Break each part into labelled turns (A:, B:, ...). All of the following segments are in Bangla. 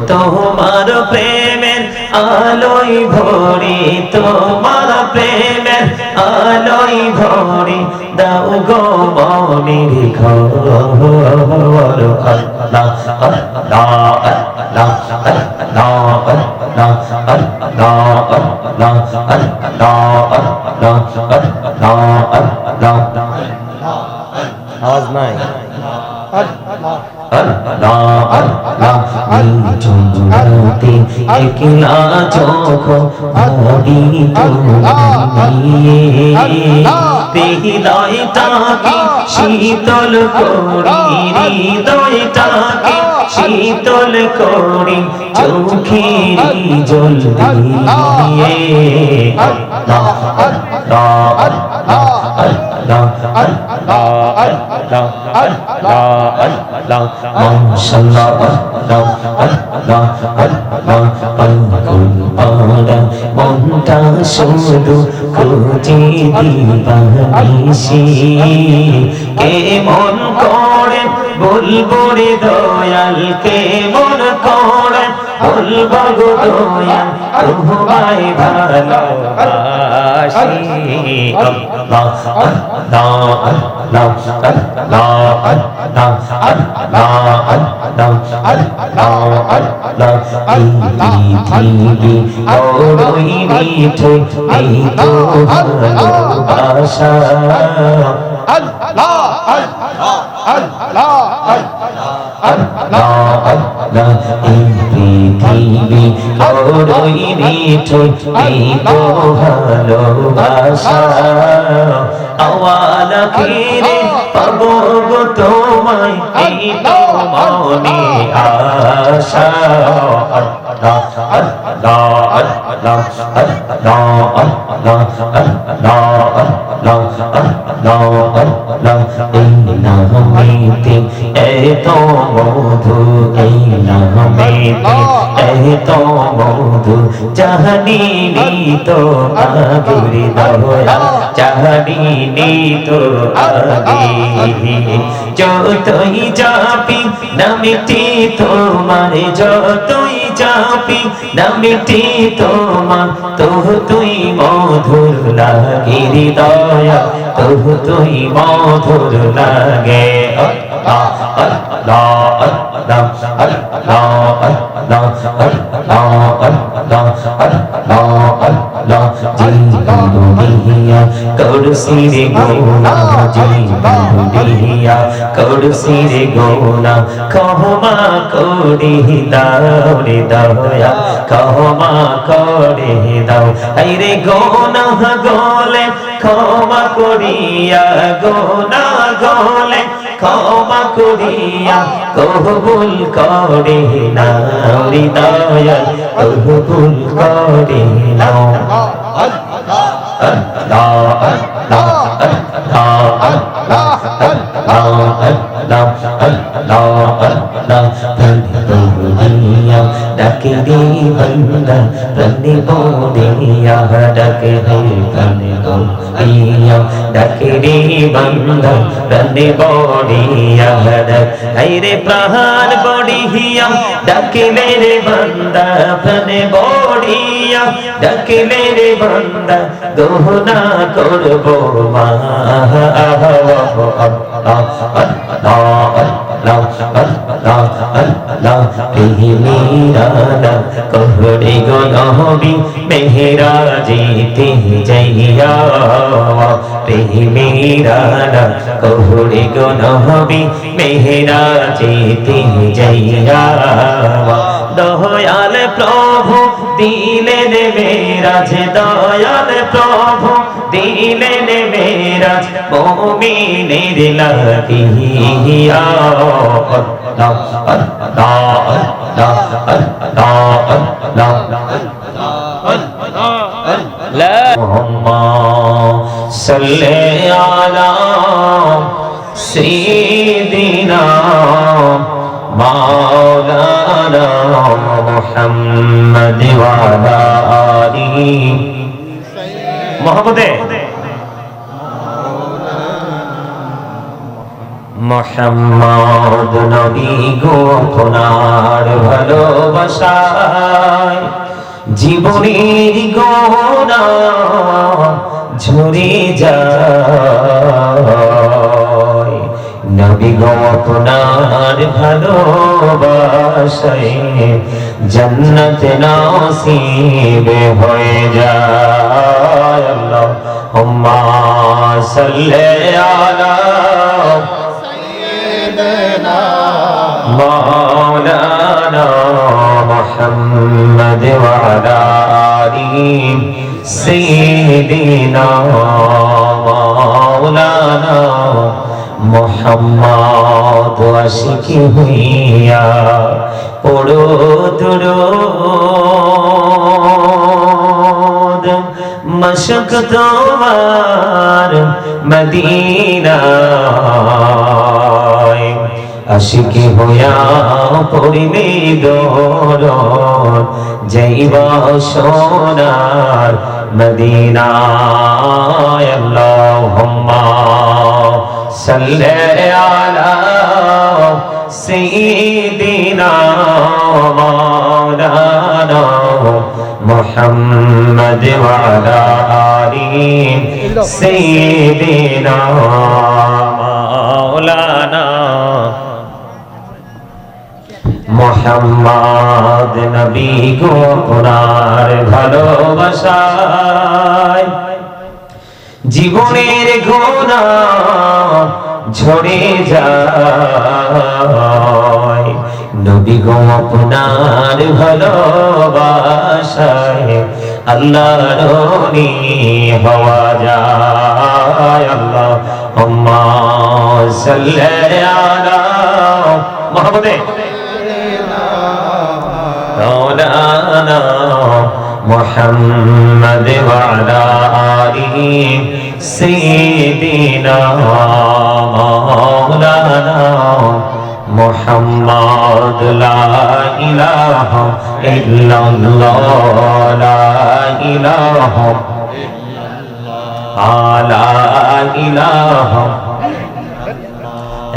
A: তোমার প্রেমের আলোয় ভরি, তোমার প্রেমের আলোয় ভরি দাও গো মনের ঘর। আল্লাহ আল্লাহ আল্লাহ আল্লাহ আওয়াজ নাই। একলা চোখ ভাবি হৃদয়টাকে শীতল করি, হৃদয়টাকে শীতল করি চোখের জল দিয়ে। আল্লাহ আল্লাহ আল্লাহ আল্লাহ আল্লাহ আল্লাহ আল্লাহ মাশাআল্লাহ আল্লাহ আল্লাহ আল্লাহ পাগল মনটা শুধু খুঁজে দিবানিশি। কেমন করে বলবো রে দয়াল, কেমন করে বলবো গো দয়াল তোমায় ভালোবাসি। আল্লাহ আল্লাহ আল্লাহ আল্লাহ আল্লাহ আল্লাহ আল্লাহ আল্লাহ পৃথিবী বড়ই মিঠে এই তো ভালোবাসা। আল্লাহ আল্লাহ আল্লাহ আল্লাহ আল্লাহ পৃথিবী বড়ই মিঠে এই তো ভালোবাসা। আওয়ালা ফিরে পাবো গো তোমায় এই তো মনে আশা। আল্লাহ আল্লাহ আল্লাহ আল্লাহ আল্লাহ আল্লাহ আল্লাহ আল্লাহ এই নামেতে এত মধু, এই নামেতে এত মধু জানিনি তো আগে দয়া, জানিনি তো আগে। যতই যাবি নামটি তোমার, যতই যাবি নামটি তোমার তবু তুই মধুর লাগে হৃদয়া, তবু তুই মধুর লাগে। আল্লাহ আল্লাহ আল্লাহ আল্লাহ আল্লাহ আল্লাহ আল্লাহ জীবনিয়া করছি রে গোনা, জীবনিয়া করছি রে গোনা ক্ষমা করে দাও রে দয়া, ক্ষমা করে দাও। এই রে গোনা গলে ক্ষমা করিয়া, গোনা গলে ক্ষমা করিয়া কবুল করে নাও হৃদয়া, কবুল করে নাও। আল্লাহ আল্লাহ আল্লাহ আল্লাহ ডাকে রে বন্দা প্রাণে বলিয়া, ডাকে রে প্রাণে বলিয়া, ডাকে রে বন্দা প্রাণে বলিয়া, ডাকে রে প্রাণ বলিয়া, ডাকিলে রে বন্দা প্রাণে বলিয়া, ডাকিলে রে বন্দা দোহনা করবো মা। कहरे गो नबी मेहरा जीते जैया, मेरा कहरे गो नबी मेहरा जीते जैया। दयाल प्रभु दिलेन मेराज, दयाल प्रभु दिलेन मेराज मोमिनेर लागिया। সাল্লি আলা সাইয়্যিদিনা মাওলানা মুহাম্মদ ওয়া আলা আলিহি মুহাম্মদে মুহাম্মদ নবী গো আপনার ভালোবাসায় জীবনের গোনা ঝরে যায় নবী গো আপনার ভালোবাসায় জান্নাত নসিব হয়ে যায় আল্লাহুম্মা সাল্লি আলা مولانا محمد وعلى آله سيدنا مولانا محمد আশিকি হইয়া পড়ো দুরূদ মশক তোমার মদিনা আশিকি হইয়া পড়িলে দরদ যাইবা সোনার মদিনায় আল্লাহুম্মা সাল্লি আলা সাইয়্যিদিনা মাওলানা মুহাম্মদ ওয়া আলা আলিহি সাইয়্যিদিনা মাওলানা মুহাম্মদ নবী গো আপনার ভালোবাসায় জীবনের গোনা ঝরে যায় নবী গো আপনার ভালোবাসায় আল্লাহর ওলি হওয়া যায় আল্লাহুম্মা সাল্লি আলা মুহাম্মদে مولانا محمد وعلى آله سيدنا مولانا محمد لا إله إلا الله لا إله لا إله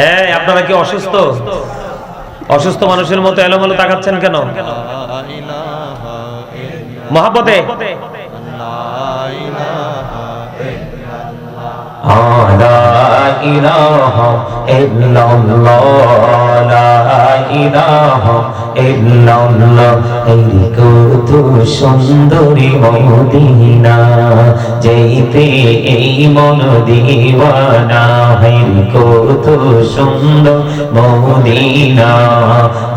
A: এই আপনারা কি অসুস্থ অসুস্থ মানুষের মতো এলোমেলো তাকাচ্ছেন কেন মহব্বতে লা ইলাহা ইল্লাল্লাহ লা ইলাহা ইল্লাল্লাহ এই কত সুন্দরী মদিনা যেতে এই মন দিওয়ানা এই কত সুন্দর মদিনা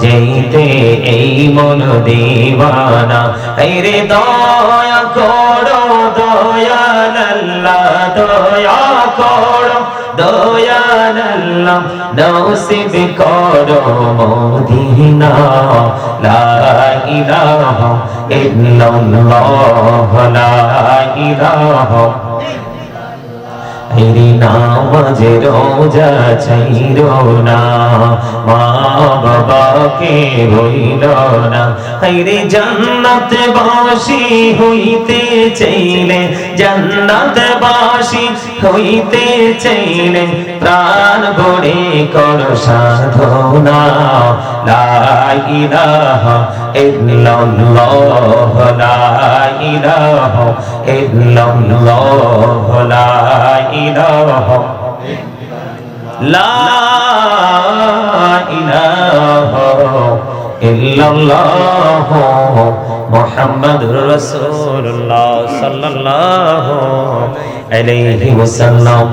A: যেতে এই মন দিওয়ানা এই রে দয়া করো দয়াল আল্লাহ দয়া করো দয়াল আল্লাহ নসিব করো মদিনা লা ইলাহা ইল্লাল্লাহ লা ইলাহা হেরি নামাজে রোজা ছাইরো না মা বাবাকে ভুইল না হেরি জান্নাত বাসী হইতে চাইলে জান্নাত বাসী হইতে চাইলে প্রাণ ভরে কর সাধনা লা ইলাহা ইল্লাল্লাহ লা ইলাহা ইল্লাল্লাহ লা ইলাহা লা ইলাহা ইল্লাল্লাহ মুহাম্মাদুর রাসূলুল্লাহ সাল্লাল্লাহু আলাইহি ওয়াসাল্লাম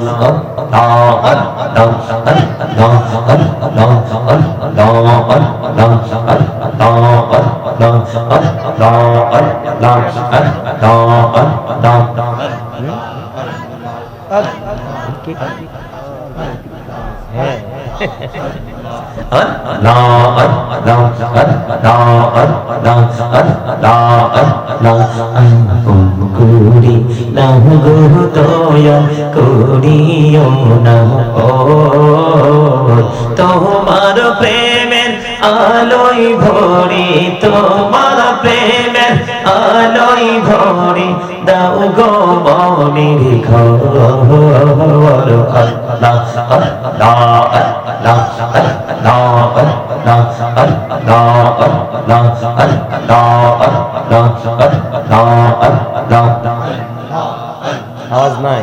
A: তোমার প্রেমের আলোয় ভরি, তোমার প্রেমের আলোয় ভরি দাও গো মনের ঘর। আল্লাহ আল্লাহ আল্লাহ আল্লাহ আল্লাহ আল্লাহ আল্লাহ আল্লাহ আল্লাহ। আওয়াজ নাই।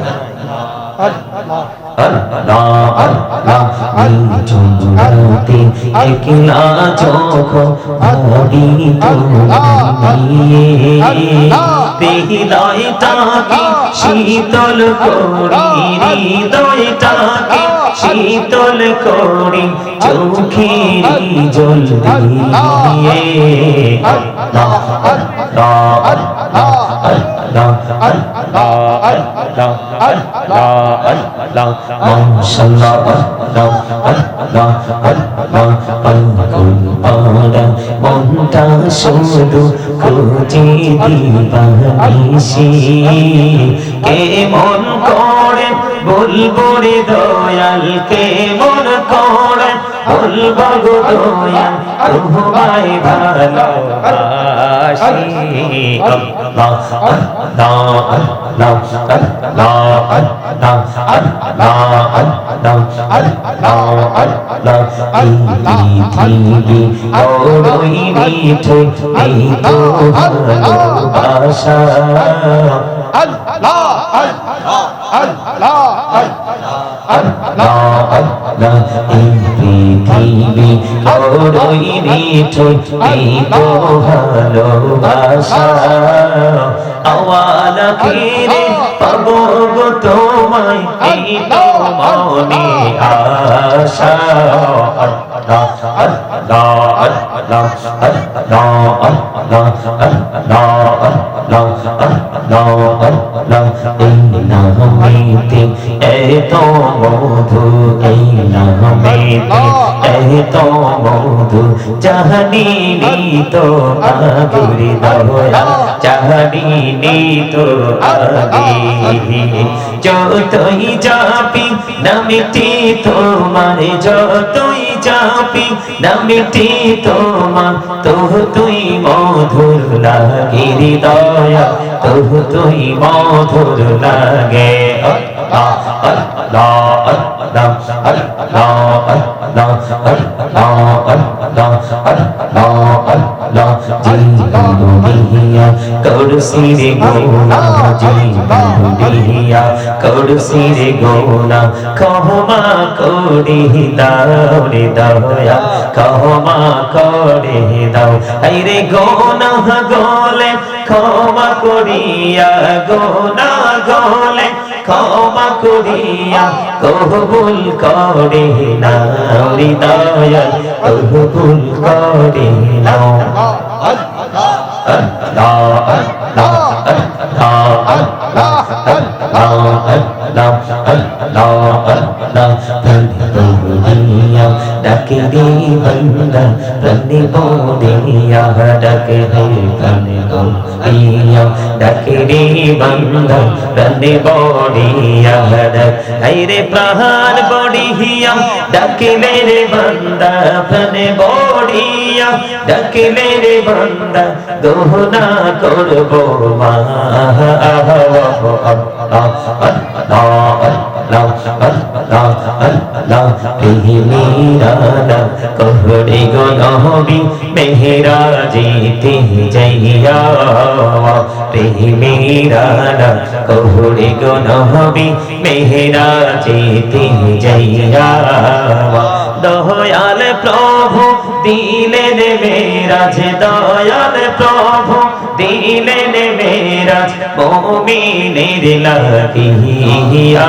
A: একলা চোখ ভরি হৃদয়টাকে শীতল করি, হৃদয়টাকে শীতল করি চোখের জল দিয়ে। আল্লাহ আল্লাহ আল্লাহ আল্লাহ আল্লাহ আল্লাহ মাশাআল্লাহ আল্লাহ আল্লাহ আল্লাহ মনটা শুধু খুঁজে দিবানিশি, কে মন করে বলবো রে দয়াল, কে মন করে বলবো গো দয়াল তোমায় ভালোবাসি। আল্লাহ আল্লাহ আল্লাহ আল্লাহ আল্লাহ আল্লাহ আল্লাহ পৃথিবী বড়ই মিঠে এই তো ভালোবাসা। আল্লাহ আল্লাহ আল্লাহ আল্লাহ আল্লাহ এই পৃথিবী বড়ই মিঠে এই তো ভালোবাসা। আওয়াল আখিরে পাবো গো তোমায় এই তো মনে আশা। আল্লাহ আল্লাহ আল্লাহ আল্লাহ আল্লাহ আল্লাহ আল্লাহ এই নামেতে এত মধু, এই নামেতে এত মধু জাহানিনি তো আগুরি দয়া, জাহানিনি তো আগে। যতই যাবি নামটি তোমার, যতই যাবি নামটি তোমার, তবু তুই মধুর লাগে হৃদয়া, তবু তুই মধুর লাগে। আল্লাহ আল্লাহ আল্লাহ আল্লাহ আল্লাহ আল্লাহ আল্লাহ জীবনিয়া করছি রে গোনা, জীবনিয়া করছি রে গোনা, ক্ষমা করে দাও রে দয়া, ক্ষমা করে দাও। এই রে গোনা গলে ক্ষমা করিয়া, গোনা গলে ক্ষমা করিয়া কবুল করে নাও হৃদয়া, কবুল করে নাও। আল্লাহ আল্লাহ আল্লাহ আল্লাহ আল্লাহ আল্লাহ ডাকে রে বন্দা প্রাণে বলিয়া, ডাকে রে প্রাণে বলিয়া, ডাকে রে বন্দা প্রাণে বলিয়া, রে প্রাণ বড়িয়া ডাকিলে রে বন্দা প্রাণে বড়িয়া, ডাকিলে রে বন্দা দোহনা করবো মা। कहरे गो नबी मेहरा जीते जैया, मेहरा कहरे गो नबी मेहरा जीते जैया। दयाल प्रभु दिलेन मेराज, दयाल प्रभु दिलेन मेराज मोमिनेर লাগিয়া।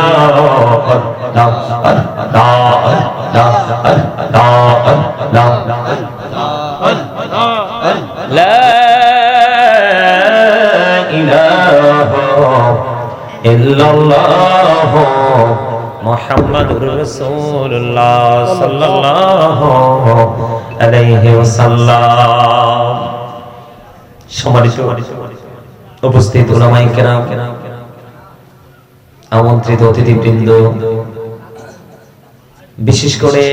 A: আল্লাহ আল্লাহ আল্লাহ আল্লাহ আল্লাহ লা ইলাহা ইল্লাল্লাহ মুহাম্মাদুর রাসূলুল্লাহ সাল্লাল্লাহু আলাইহি ওয়াসাল্লাম। সম্মানিত উপস্থিত উলামায়ে কেরাম, আমন্ত্রিত অতিথিবৃন্দ, বিশেষ করে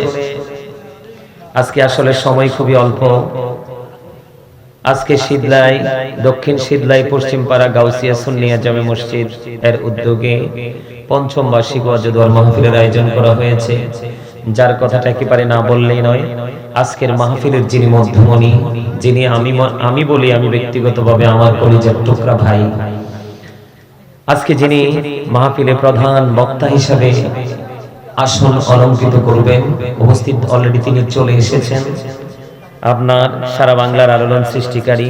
A: আজকে আসলে সময় খুবই অল্প। আজকে শীতলাই, দক্ষিণ শীতলাই পশ্চিমপাড়া গাউসিয়া সুন্নিয়া জামে মসজিদ এর উদ্যোগে পঞ্চম বার্ষিক ওয়াজ ওয়াল মাহফিলের আয়োজন করা হয়েছে, যার কথাটা একেবারে না বললেই নয়। আজকের মাহফিলের যিনি মধ্যমণি, যিনি আমি বলি আমি ব্যক্তিগতভাবে আমার কলিজার টুকরা ভাই, আজকে যিনি মাহফিলে প্রধান বক্তা হিসাবে আসন অলঙ্কৃত করবেন, উপস্থিত অলরেডি তিনি চলে এসেছেন। আপনার সারা বাংলার আলোড়ন সৃষ্টিকারী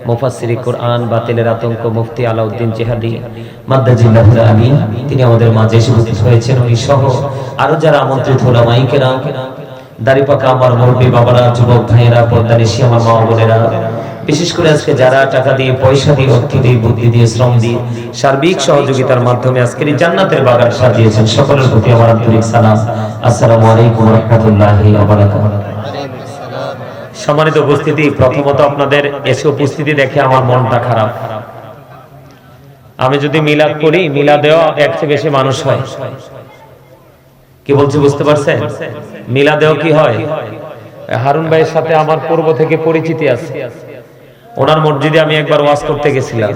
A: মুফাসসিরে কোরআন, বাতিলের আতঙ্ক মুফতি আলাউদ্দিন জিহাদি মাদ্দাজিল্লাহু আমিন, তিনি আমাদের মাঝে এসে উপস্থিত হয়েছেন। উনি সহ আরো যারা আমন্ত্রিত উলামায়ে কেরাম, দাড়িপাকা আমার মুরব্বী বাবারা, যুবক ভাইয়েরা, পর্দানিশী আমার মা বোনেরা, বিশেষ করে আজকে যারা টাকা দিয়ে, পয়সা দিয়ে, অর্থ দিয়ে, বুদ্ধি দিয়ে, শ্রম দিয়ে, সার্বিক সহযোগিতার মাধ্যমে আজকের এই জান্নাতের বাগান সাজিয়েছেন, সকলের প্রতি আমার আন্তরিক সালাম। আসসালামু আলাইকুম ওয়া রাহমাতুল্লাহি ওয়া বারাকাতুহু। সম্মানিত উপস্থিতি, প্রথমত আপনাদের এসে উপস্থিতি দেখে আমার মনটা খারাপ। আমি যদি মিলাদ করি, মিলাদেও এর চেয়ে বেশি মানুষ হয়। কি বলছি বুঝতে পারছেন? মিলাদেও কি হয়? হারুন ভাইয়ের সাথে আমার পূর্ব থেকে পরিচিতি আছে। ওনার মসজিদে আমি একবার ওয়াজ করতে গেছিলাম।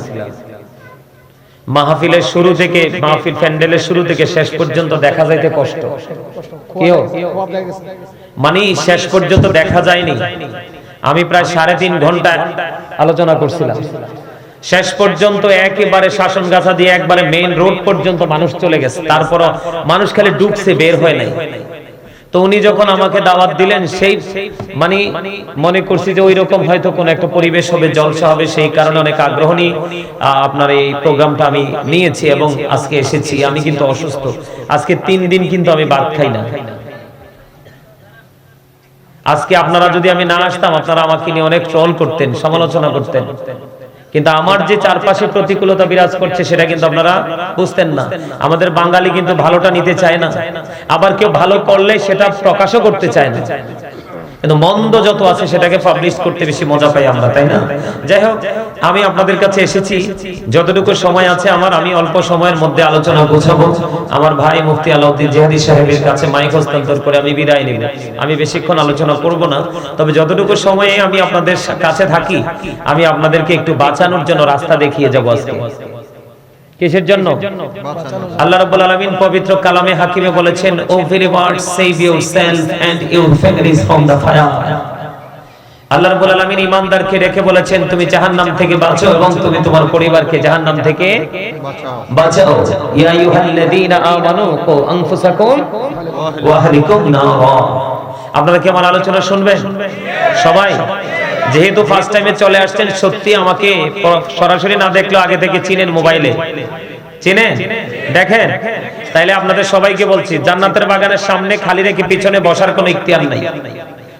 A: মাহফিলের শুরু থেকে, মাহফিল প্যান্ডেলের শুরু থেকে শেষ পর্যন্ত দেখা যাইতে কষ্ট। কেউ মানে শেষ পর্যন্ত দেখা যায়নি। আমি প্রায় 3.5 ঘন্টা আলোচনা করছিলাম। শেষ পর্যন্ত একেবারে শাসনগাছা দিয়ে একবারে মেইন রোড পর্যন্ত মানুষ চলে গেছে, তারপর মানুষ খালি ঢুকছে, বের হয় নাই। তো উনি যখন আমাকে দাওয়াত দিলেন, সেই মানে মনে করছি যে ওই রকম হয়তো কোন একটা পরিবেশ হবে, জলসা হবে, সেই কারণে অনেক আগ্রহ নিয়ে আপনার এই প্রোগ্রামটা আমি নিয়েছি এবং আজকে এসেছি। আমি কিন্তু অসুস্থ, আজকে 3 দিন কিন্তু আমি ভাত খাই না। আজকে আপনারা যদি আমি না আসতাম, আপনারা আমাকে নিয়ে অনেক ট্রল করতেন, সমালোচনা করতেন, কিন্তু আমার যে চারপাশে প্রতিকূলতা বিরাজ করছে সেটা কিন্তু আপনারা বুঝতেন না। আমাদের বাঙালি কিন্তু ভালোটা নিতে চায় না, আবার কেউ ভালো করলে সেটা প্রকাশও করতে চায় না, কিন্তু মন্দ যত আছে সেটাকে পাবলিশ করতে বেশি মজা পাই আমরা, তাই না? যাই হোক, আমি আপনাদের কাছে এসেছি, যতটুকু সময় আছে আমার, আমি অল্প সময়ের মধ্যে আলোচনা গোছাবো। আমার ভাই মুফতি আলাউদ্দিন জিহাদি সাহেবের কাছে মাইক হস্তান্তর করে আমি বিদায় নেব। আমি বেশিক্ষণ আলোচনা করব না, তবে যতটুকু সময়ে আমি আপনাদের কাছে থাকি, আমি আপনাদেরকে একটু বাঁচানোর জন্য রাস্তা দেখিয়ে যাবো আজকে। কিসের জন্য? আল্লাহ রাব্বুল আলামিন পবিত্র কালামে হাকিমে বলেছেন, O everyone save yourself and your families from the fire. আল্লাহ রাব্বুল আলামিন ঈমানদারকে রেখে বলেছেন, তুমি জাহান্নাম থেকে বাঁচো এবং তুমি তোমার পরিবারকে জাহান্নাম থেকে বাঁচাও। ইয়া আইয়ুহাল্লাযীনা আমানু কু আনফুসাকুম ওয়া আহলিকুম নারা। আপনারা কি আমার আলোচনা শুনবেন সবাই? যেহেতু ফার্স্ট টাইমে চলে আসছেন, সত্যি আমাকে সরাসরি না দেখলেও আগে থেকে চিনেন, মোবাইলে চিনেন, দেখেন, তাইলে আপনাদের সবাইকে বলছি, জান্নাতের বাগানের সামনে খালি রেখে পিছনে বসার কোনো ইখতিয়ার নাই।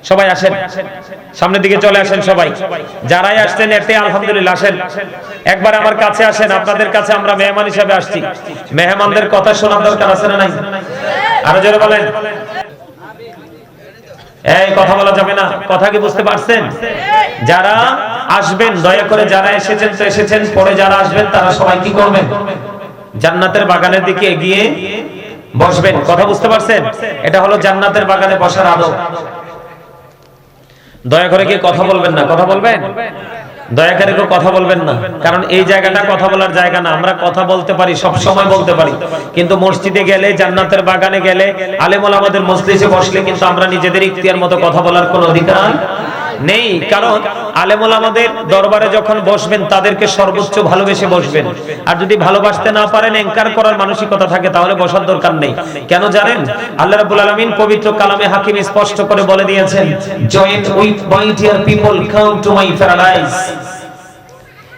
A: সবাই আসেন, সামনের দিকে চলে আসেন সবাই। যারাই আসছেন এতে আলহামদুলিল্লাহ, আসেন একবার আমার কাছে আসেন। আপনাদের কাছে আমরা মেহমান হিসেবে আসছি, মেহমানদের কথা শোনার দরকার আছে না নাই? আরো জোরে বলেন। এই কথা বলা যাবে না, কথা কি বুঝতে পারছেন? যারা আসবেন দয়া করে, যারা এসেছেন তো এসেছেন, পরে যারা আসবেন তারা সবাই কি করবেন? জান্নাতের বাগানের দিকে এগিয়ে বসবেন। কথা বুঝতে পারছেন? এটা হলো জান্নাতের বাগানে বসার আদব। দয়া করে কি কথা বলবেন না? কথা বলবেন? দয়া করে কেউ কথা বলবেন না, কারণ এই জায়গাটা কথা বলার জায়গা না। আমরা কথা বলতে পারি, সব সময় বলতে পারি, কিন্তু মসজিদে গেলে, জান্নাতের বাগানে গেলে, আলেম ওলামাদের মজলিসে বসলে কিন্তু আমরা নিজেদের ইখতিয়ার মতো কথা বলার কোনো অধিকার নেই। কারণ আলেম ওলামাদের দরবারে যখন বসবেন, তাদেরকে সর্বোচ্চ ভালোবেসে বসবেন। আর যদি ভালোবাসতে না পারেন, এনকার করার মানসিকতা থাকে, তাহলে বসার দরকার নেই। কেন জানেন? আল্লাহ রাব্বুল আলামিন পবিত্র কালামে হাকিম স্পষ্ট করে বলে দিয়েছেন, join with my dear people, come to my paradise.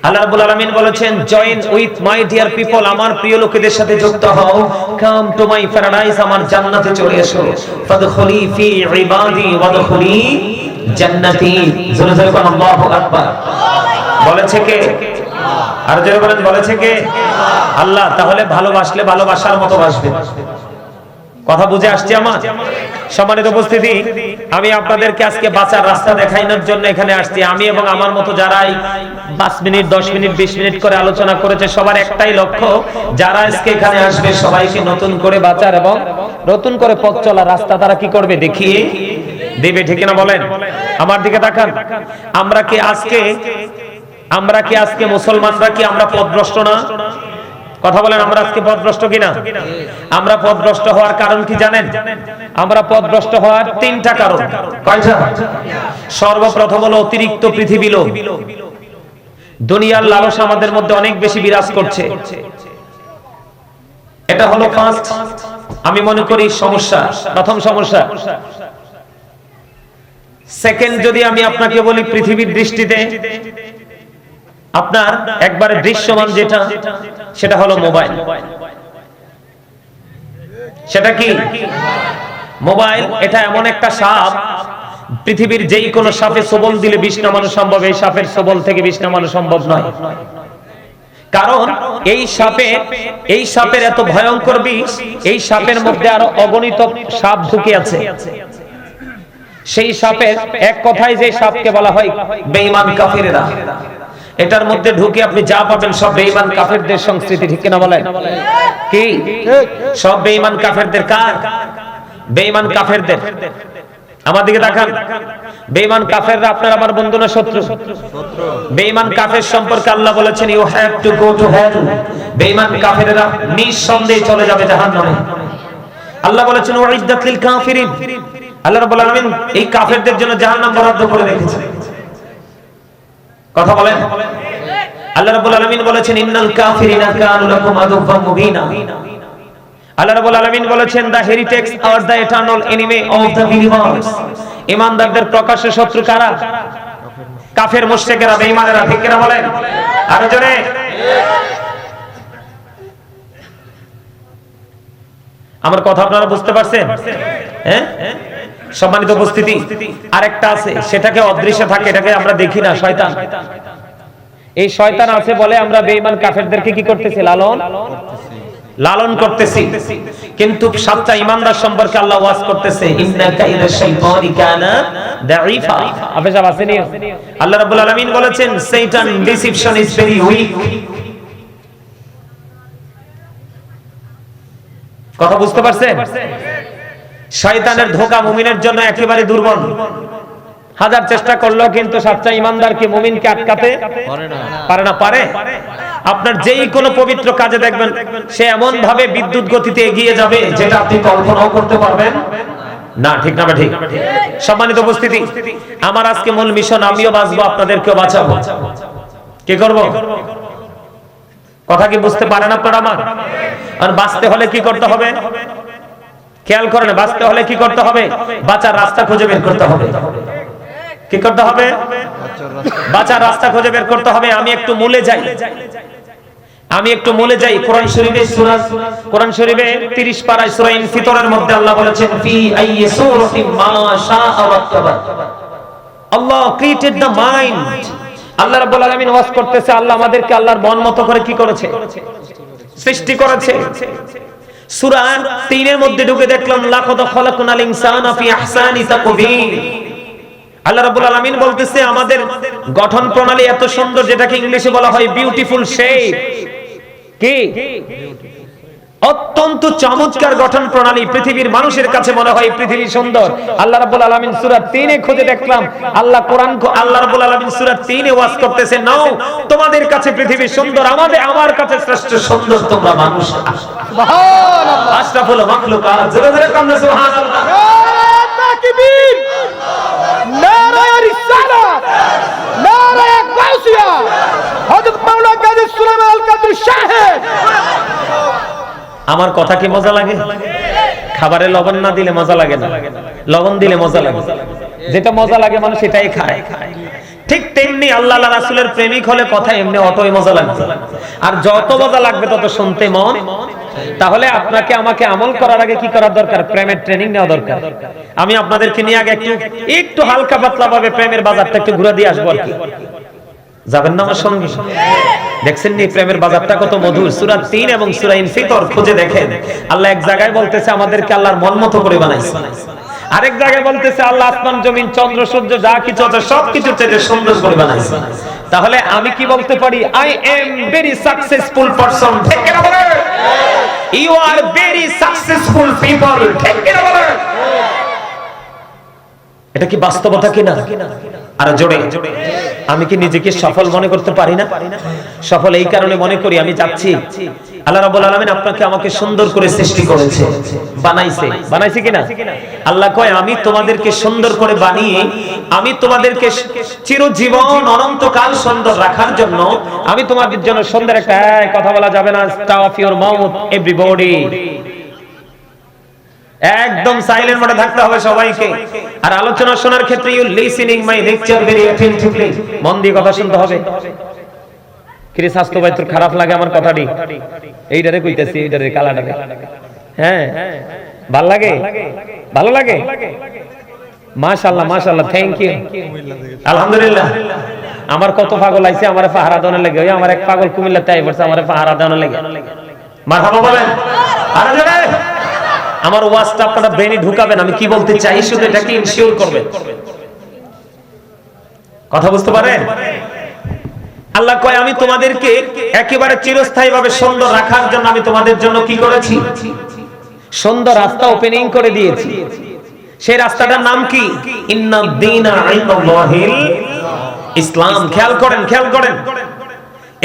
A: আল্লাহ রাব্বুল আলামিন বলেছেন, join with my dear people, আমার প্রিয় লোকেদের সাথে যুক্ত হও, কাম টু মাই প্যারাডাইস, আমার জান্নাতে চলে এসো, ফাদখুলি ফি ইবাদি ওয়াদখুলি জান্নাতি। জোরে জোরে বলেন আল্লাহু আকবার। বলেছে কে? আর জোরে বলেন, বলেছে কে? আল্লাহ। তাহলে ভালোবাসলে ভালোবাসার মতো বাসবে। কথা বুঝে আসছে আমার? সম্মানিত উপস্থিতি, আমি আপনাদেরকে আজকে বাঁচার রাস্তা দেখানোর জন্য এখানে আসছি। আমি এবং আমার মতো যারাই 5 মিনিট 10 মিনিট 20 মিনিট করে আলোচনা করেছে, সবার একটাই লক্ষ্য, যারা আজকে এখানে আসবে সবাইকে নতুন করে বাঁচার এবং নতুন করে পথ চলার রাস্তা তারা কি করবে দেখিয়ে দেবে। ঠিক না বলেন? আমার দিকে তাকান। আমরা কি আজকে মুসলমানরা কি আমরা পথভ্রষ্ট না? কথা বলেন, আমরা আজকে পথভ্রষ্ট কিনা? আমরা পথভ্রষ্ট হওয়ার কারণ কি জানেন? আমরা পথভ্রষ্ট হওয়ার 3টা কারণ। কয়টা? সর্বপ্রথম হলো অতিরিক্ত পৃথিবী লোভ। দুনিয়ার লালসা আমাদের মধ্যে অনেক বেশি বিরাজ করছে। এটা হলো ফার্স্ট, আমি মনে করি সমস্যা, প্রথম সমস্যা। সেকেন্ড, যদি আমি আপনাকে বলি পৃথিবীর দৃষ্টিতে আপনার একবারে দৃশ্যমান যেটা, সেটা হলো মোবাইল। সেটা কি? মোবাইল। এটা এমন একটা সাপ, পৃথিবীর যেই কোনো সাপে সবল দিলে বিষ নামানো সম্ভব, এই সাপের সবল থেকে বিষ নামানো সম্ভব নয়। কারণ এই সাপের এত ভয়ঙ্কর বিষ, এই সাপের মধ্যে আরো অগণিত সাপ ঢুকে আছে। সেই সাপের এক কথায় যে সাপকে বলা হয় বেঈমান কাফেররা, এটার মধ্যে ঢুকে আপনি যা পাবেন সব বেঈমান কাফেরদের সংস্কৃতি। ঠিক না বলেন? কি সব বেঈমান কাফেরদের? কার? বেঈমান কাফেরদের। আমার দিকে তাকান। বেঈমান কাফেররা আপনার আমার বন্ধু না শত্রু? বেঈমান কাফের সম্পর্কে আল্লাহ বলেছেন you have to go to hell. বেঈমান কাফেররা নিঃসন্দেহে চলে যাবে জাহান্নামে। আল্লাহ বলেছেন ওয়াইদাত লিল কাফিরিন। আল্লাহ রাব্বুল আলামিন এই কাফেরদের জন্য জাহান্নাম বরাদ্দ করে রেখেছেন। কথা বলেন। আল্লাহ রাব্বুল আলামিন বলেছেন ইন্নাল কাফিরিনা কানু লাকুম আদুওয়াম মুবিনা। আল্লাহ রাব্বুল আলামিন বলেছেন the heretics are the eternal enemy of the believers. ঈমানদারদের প্রকাশ্য শত্রু কারা? কাফের মুশরিকেরা, বেঈমানেরা। ঠিক কিনা বলেন? আরো জোরে। আমার কথা আপনারা বুঝতে পারছেন? হ্যাঁ, সম্মানিত উপস্থিতি। আরেকটা আছে, সেটাকে অদৃশ্য থাকে, এটাকে আমরা দেখি না, শয়তান। এই শয়তান আছে বলে আমরা বেঈমান কাফেরদেরকে কি করতেছি? লালন করতেছি। কিন্তু সাচ্চা ঈমানদার সম্পর্কে আল্লাহ ওয়াজ করতেছে ইন্না কাইদা শাইতানি কানা দাঈফা। আপনি সব আছেন? আল্লাহ রাব্বুল আলামিন বলেছেন শয়তান ডিসিপশন ইজ ভেরি উইক। কথা বুঝতে পারছেন? শয়তানের ধোঁকা মুমিনের জন্য একেবারে দুর্বল। হাজার চেষ্টা করলেও কিন্তু সাচ্চা ঈমানদারকে, মুমিনকে আটকাতে পারে না। পারে? আপনার যেই কোনো পবিত্র কাজে দেখবেন সে এমন ভাবে বিদ্যুৎ গতিতে এগিয়ে যাবে যেটা আপনি কল্পনাও করতে পারবেন না। ঠিক না? ঠিক। সম্মানিত উপস্থিতি, আমার আজকে মূল মিশন, আমিও বাঁচবো, আপনাদেরকেও বাঁচাবো। কি করব? কথা কি বুঝতে পারেন আপনারা আমার? আর বাঁচতে হলে কি করতে হবে? খেয়াল করেন, বাঁচতে হলে কি করতে হবে? বাঁচার রাস্তা খুঁজে বের করতে হবে। কি করতে হবে? বাঁচার রাস্তা খুঁজে বের করতে হবে। আমি একটু মূলে যাই। কোরআন শরীফে 30 পারায় সূরা ইনফিতরের মধ্যে আল্লাহ বলেছেন ফি আইয়ি সূরাতিন মা শাআ ওয়াক্তাবা। আল্লাহ ক্রিয়েটেড দ্য মাইন্ড। আল্লাহ রাব্বুল আলামিন ওয়াজ করতেছে আল্লাহ আমাদেরকে আল্লাহর মন মতো করে কি করেছে? সৃষ্টি করেছে। সূরা 3 এর মধ্যে ঢুকে দেখলাম লাকাদ খালাকনাল ইনসানা ফি আহসানি তাকবীর। আল্লাহ রাব্বুল আলামিন বলতেছে আমাদের গঠন প্রণালী এত সুন্দর, যেটাকে ইংলিশে বলা হয় বিউটিফুল শেপ। কি? অত্যন্ত চমৎকার গঠন প্রণালী। পৃথিবীর মানুষের কাছে মনে হয় পৃথিবী সুন্দর। আল্লাহ রাব্বুল আলামিন সূরা 3 এ খুঁজে দেখলাম আল্লাহ রাব্বুল আলামিন সূরা 3 এ ওয়াজ করতেছে নাও তোমাদের কাছে পৃথিবী সুন্দর, আমার কাছে শ্রেষ্ঠ সুন্দর তোমরা মানুষ। সুবহানাল্লাহ। আশরাফুল মাখলুকাত। জোরে জোরে কান্না সুবহানাল্লাহ। নারে তাকবীর, নারে রিসালাত, নারে গাউসিয়া, হযরত মাওলানা কাজী সুলাইমান আল কাদরি সাহেব। আমার কথা কি মজা লাগে? খাবারে লবণ না দিলে মজা লাগে না, লবণ দিলে মজা লাগে। যেটা মজা লাগে মানুষ সেটাই খায়। ঠিক তেমনি আল্লাহ রাসূলের প্রেমিক হলে কথা এমনি অতই মজা লাগবে, আর যত মজা লাগবে তত শুনতে মন। তাহলে আপনাকে আমাকে আমল করার আগে কি করা দরকার? প্রেমের ট্রেনিং নেওয়া দরকার। আমি আপনাদেরকে নিয়ে আগে একটু হালকা পাতলা ভাবে প্রেমের বাজারটা একটু ঘুরে দিয়ে আসবো আর কি। যাবেন না আমার সঙ্গে? দেখছেন নি প্রেমের বাজারটা কত মধুর? সূরা 3 এবং সূরা ইনফিতর খুঁজে দেখেন। আল্লাহ এক জায়গায় বলতেছে আমাদেরকে আল্লাহর মন মতো করে বানাইছে। আরেক জায়গায় বলতেছে আল্লাহ আসমান জমিন চন্দ্র সূর্য যা কিছু আছে সবকিছু থেকে সুন্দর করে বানাইছে। তাহলে আমি কি বলতে পারি? I am very successful person. ঠিক কি না বলেন? You are very successful people. ঠিক কি না বলেন? এটা কি বাস্তবতা কিনা? আর জোরে, আমি কি নিজেকে সফল মনে করতে পারি না? সফল এই কারণে মনে করি, আমি যাচ্ছি আল্লাহ রাব্বুল আলামিন আপনাকে আমাকে সুন্দর করে সৃষ্টি করেছে, বানাইছে কিনা? আল্লাহ কয় আমি তোমাদেরকে সুন্দর করে বানিয়ে আমি তোমাদেরকে চিরজীবন অনন্তকাল সুন্দর রাখার জন্য আমি তোমাদের জন্য সুন্দর একটা কথা বলা যাবে না, স্টপ ইওর মাউথ এভরিবডি, একদম সাইলেন্ট মোডে থাকতে হবে সবাইকে। আর আলোচনা শোনার ক্ষেত্রে you listening my lecture very attentively, মন দিয়ে কথা শুনতে হবে। কি স্বাস্থ্য ভাই তোর খারাপ লাগে আমার কথাটি? এইটারে কইতাছি, এইটারে কালাটারে। হ্যাঁ ভালো লাগে, ভালো লাগে। মাশাআল্লাহ মাশাআল্লাহ, থ্যাংক ইউ, আলহামদুলিল্লাহ। আমার কত পাগল আইছে আমারে পাহারা দেওয়ার লাগে। ওই আমার এক পাগল কুমিল্লাতে আই পড়ছে আমারে পাহারা দেওয়ার লাগে। মারহাবা বলেন। আরে জোরে। আমার ওয়াজটা আপনারা ব্রেনে ঢুকাবেন, আমি কি বলতে চাই শুধু এটাকে ইনশিওর করবেন। কথা বুঝতে পারেন? আল্লাহ কয় আমি তোমাদেরকে একেবারে চিরস্থায়ীভাবে সুন্দর রাখার জন্য আমি তোমাদের জন্য কি করেছি? সুন্দর রাস্তা ওপেনিং করে দিয়েছি। সেই রাস্তাটার নাম কি? ইন্নাদ দীনা ইনদাল্লাহিল ইসলাম। খেয়াল করেন, খেয়াল করেন।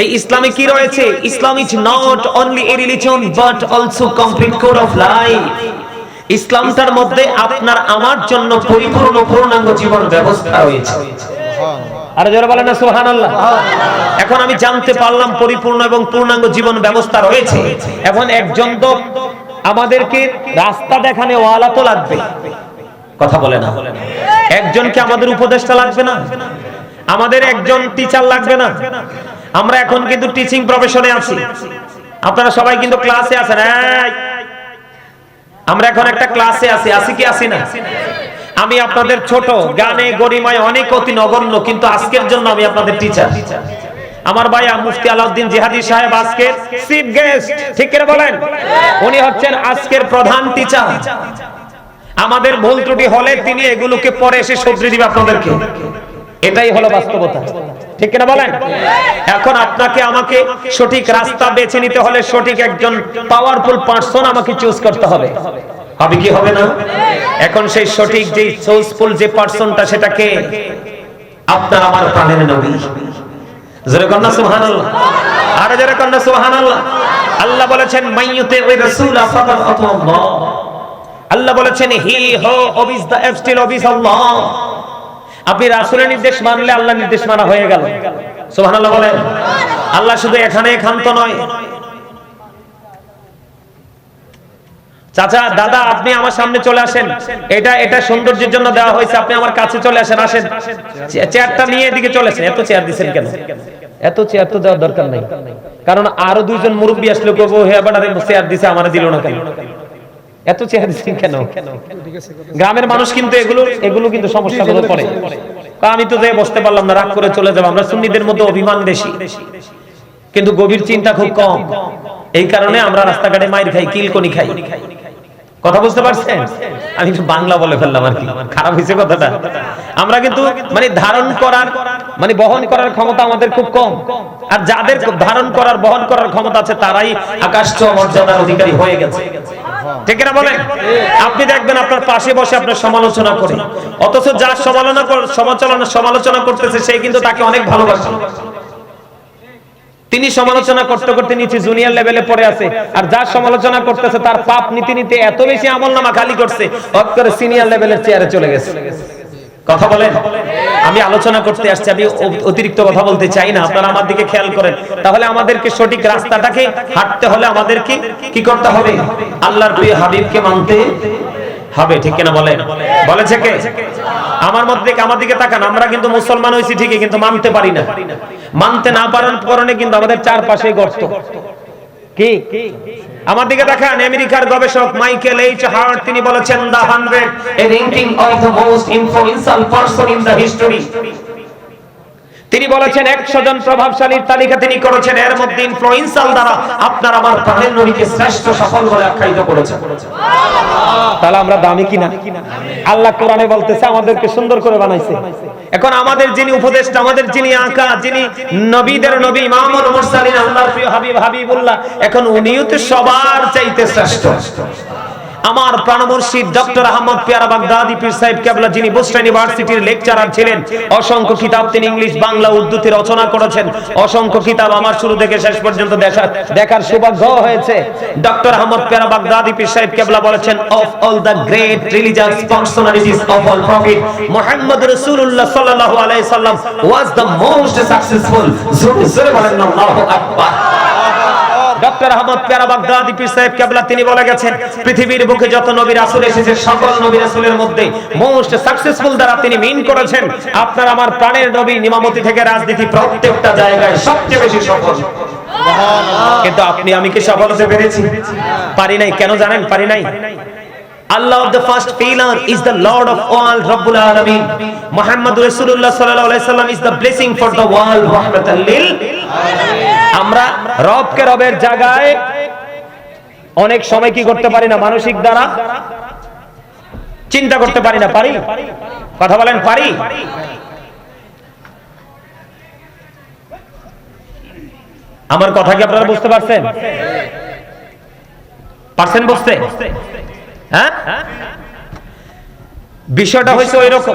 A: এই ইসলামে কি রয়েছে? Islam is not only a religion but also complete code of life. ইসলামটার মধ্যে আপনার আমার জন্য পরিপূর্ণ পূর্ণাঙ্গ জীবন ব্যবস্থা রয়েছে। আরে যারা বলেন না সুবহানাল্লাহ। এখন আমি জানতে পারলাম পরিপূর্ণ এবং পূর্ণাঙ্গ জীবন ব্যবস্থা রয়েছে। এখন একজন তো আমাদেরকে রাস্তা দেখানে ওয়ালা তো লাগবে, কথা বলে না? একজনকে আমাদের উপদেষ্টা লাগবে না? আমাদের একজন টিচার লাগবে না? আমরা এখন কিন্তু টিচিং প্রফেশনে আছি, আপনারা সবাই কিন্তু ক্লাসে আছেন। আমরা এখন একটা ক্লাসে আছি, আছি কি আছি না? আমি আপনাদের ছোট, গানে গরিমায় অনেক অতি নগণ্য, কিন্তু আজকের জন্য আমি আপনাদের টিচার। আমার ভাই মুফতি আলাউদ্দিন জিহাদি সাহেব আজকের চিফ গেস্ট। ঠিক করে বলেন? উনি হচ্ছেন আজকের প্রধান টিচার। আমাদের ভুল ত্রুটি হলে তিনি এগুলোকে পরে এসে শুধরে দিবে আপনাদেরকে। এটাই হলো বাস্তবতা। ঠিক কিনা বলেন? এখন আপনাকে আমাকে সঠিক রাস্তা বেছে নিতে হলে সঠিক একজন পাওয়ারফুল পারসন আমাকে চুজ করতে হবে। হবে কি হবে না? এখন সেই সঠিক যে সোর্সফুল যে পারসনটা, সেটাকে আপনার আমার প্রাণের নবী। জোরে কন্না সুবহানাল্লাহ। আরে জোরে কন্না সুবহানাল্লাহ। আল্লাহ বলেছেন মাইয়ুতি রাসূলা ফাকাদ আতাল্লাহ। আল্লাহ বলেছেন হি হো ওবিস দা এফস্টিল ওবিস আল্লাহ। আপনি রাসূলের নির্দেশ মানলে আল্লাহর নির্দেশ মানা হয়ে গেল। সুবহানাল্লাহ বলেন। আল্লাহ শুধু এখানে ক্ষান্ত নয়। চাচা দাদা আপনি আমার সামনে চলে আসেন, এটা সৌন্দর্যের জন্য দেওয়া হয়েছে, আপনি আমার কাছে চলে আসেন। আসেন, চেয়ারটা নিয়ে এদিকে চলে আসেন। এত চেয়ার দিবেন কেন? এত চেয়ার তো দেওয়ার দরকার নাই, কারণ আরো দুইজন মুরব্বি আসলে কইবো হে বাড়ারে চেয়ার দিছে আমারে দিল না কেন? এত চেয়ার দিছেন কেন? গ্রামের মানুষ কিন্তু এগুলো কিন্তু সমস্যাগুলো পড়ে। আমি তো যে বসতে পারলাম না, রাগ করে চলে যাব। আমরা সুন্নিদের মধ্যে অভিমান বেশি, কিন্তু গভীর চিন্তা খুব কম। এই কারণে আমরা রাস্তাঘাটে মাইর খাই, কিলকনি খাই। কথা বুঝতে পারছেন? আমি একটু বাংলা বলে ফেললাম আর কি, খারাপ হয়েছে কথাটা। আমরা কিন্তু মানে ধারণ করার মানে বহন করার ক্ষমতা আমাদের খুব কম। আর যাদের ধারণ করার বহন করার ক্ষমতা আছে তারাই আকাশ ছোঁয়া মর্যাদার অধিকারী হয়ে গেছে। ঠিক না বলেন? আপনি দেখবেন আপনার পাশে বসে আপনার সমালোচনা করে, অথচ যার সমালোচনা করতেছে সে কিন্তু তাকে অনেক ভালোবাসে। তিনি সমালোচনা করতে করতে নিচে জুনিয়র লেভেলে পড়ে আছে, আর যার সমালোচনা করতেছে তার পাপ নীতি নিতে এত বেশি আমলনামা খালি করছে, হট করে সিনিয়র লেভেলের চেয়ারে চলে গেছে। কথা বলেন? আমি আলোচনা করতে আসছি, আমি অতিরিক্ত কথা বলতে চাই না। আপনারা আমার দিকে খেয়াল করেন। তাহলে আমাদেরকে সঠিক রাস্তাটাকে হাঁটতে হলে আমাদেরকে কি করতে হবে? আল্লাহর প্রিয় হাবিবকে মানতে হবে। ঠিক কিনা বলেন? বলেছে কে? আমার দিকে তাকান। আমরা কিন্তু মুসলমান হইছি ঠিকই, কিন্তু মানতে পারি না। মানতে না পারার কারণে কিন্তু আমাদের চারপাশে গর্ত। কি? আমার দিকে তাকান। আমেরিকার গবেষক মাইকেল এইচ হার্ট তিনি বলেছেন the 100 a ranking of the most influential person in the history. তিনি বলেছেন 100 জন প্রভাবশালীর তালিকা তিনি করেছেন, এর মধ্যে ইনফ্লুয়েন্সাল দ্বারা আপনার আমার প্রাণের নবীকে শ্রেষ্ঠ সফল বলে আখ্যায়িত করেছেন। তাহলে আমরা দামি কিনা? আল্লাহ কোরআনে বলতেছে আমাদেরকে সুন্দর করে বানাইছে। এখন আমাদের যিনি উপদেষ্টা, আমাদের যিনি আকা, যিনি নবীদের নবী, ইমামুল মুরসালিন, আল্লাহর প্রিয় হাবিব হাবিবুল্লাহ, এখন উনিও তো সবার চাইতে শ্রেষ্ঠ। আমার প্রাণমুর্শিদ ডক্টর আহমদ পেয়ারা বাগদাদি পীর সাহেব কেবলা, যিনি বুস্টা ইউনিভার্সিটির লেকচারার ছিলেন, অসংখ্য কিতাব তিনি ইংলিশ, বাংলা, উর্দুতে রচনা করেছেন। অসংখ্য কিতাব আমার শুরু থেকে শেষ পর্যন্ত দেখার সৌভাগ্য হয়েছে। ডক্টর আহমদ পেয়ারা বাগদাদি পীর সাহেব কেবলা বলেছেন, of all the great religious personalities of all prophet, Muhammad রাসূলুল্লাহ সাল্লাল্লাহু আলাইহি সাল্লাম ওয়াজ দ্য মোস্ট সাকসেসফুল। জোরে বলেন আল্লাহু আকবার। ডক্টর আহমদ পেয়ারা বাগদাদি পীর সাহেব কেবলা তিনি বলে গেছেন, পৃথিবীর বুকে যত নবী রাসূল এসেছে, সকল নবী রাসূলের মধ্যে মোস্ট সাকসেসফুল দ্বারা তিনি মিন করেছেন আপনার আমার প্রাণের নবী, নিমামতি থেকে রাজনীতি, প্রত্যেকটা জায়গায় সবচেয়ে বেশি সফল। কিন্তু আপনি আমি কি সফল হতে পেরেছি? পারি নাই। কেন জানেন পারি নাই? Allah of the first pillar is the Lord of all, Rabbul Alamin. Muhammad Rasulullah sallallahu alaihi wasallam is the blessing for the world, rahmatan lil alamin. আমরা রবকে রবের জায়গায় অনেক সময় কি করতে পারি না? মানসিক দ্বারা চিন্তা করতে পারি না। পারি? কথা বলেন, পারি? আমার কথা কি আপনারা বুঝতে পারছেন? পারছেন বুঝতে? হ্যাঁ, বিষয়টা হয়েছে ওই রকম।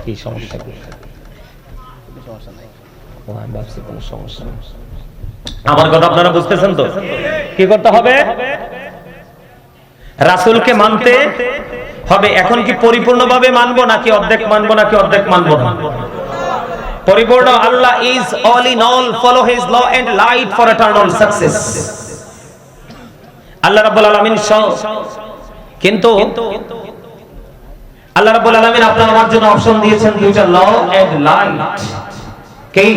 A: কি সমস্যা? আমার কথা আপনারা বুঝতেছেন তো? কি করতে হবে? রাসূলকে মানতে হবে। এখন কি পরিপূর্ণভাবে মানবো নাকি অর্ধেক মানবো নাকি অর্ধেক মানবো না? পরিপূর্ণ। Allah is all in all, follow his law and light for eternal success. আল্লাহ রাব্বুল আলামিন কিন্তু আল্লাহ রাব্বুল আলামিন আপনার আমার জন্য অপশন দিয়েছেন দুইটা, ল এন্ড লাইট। কি?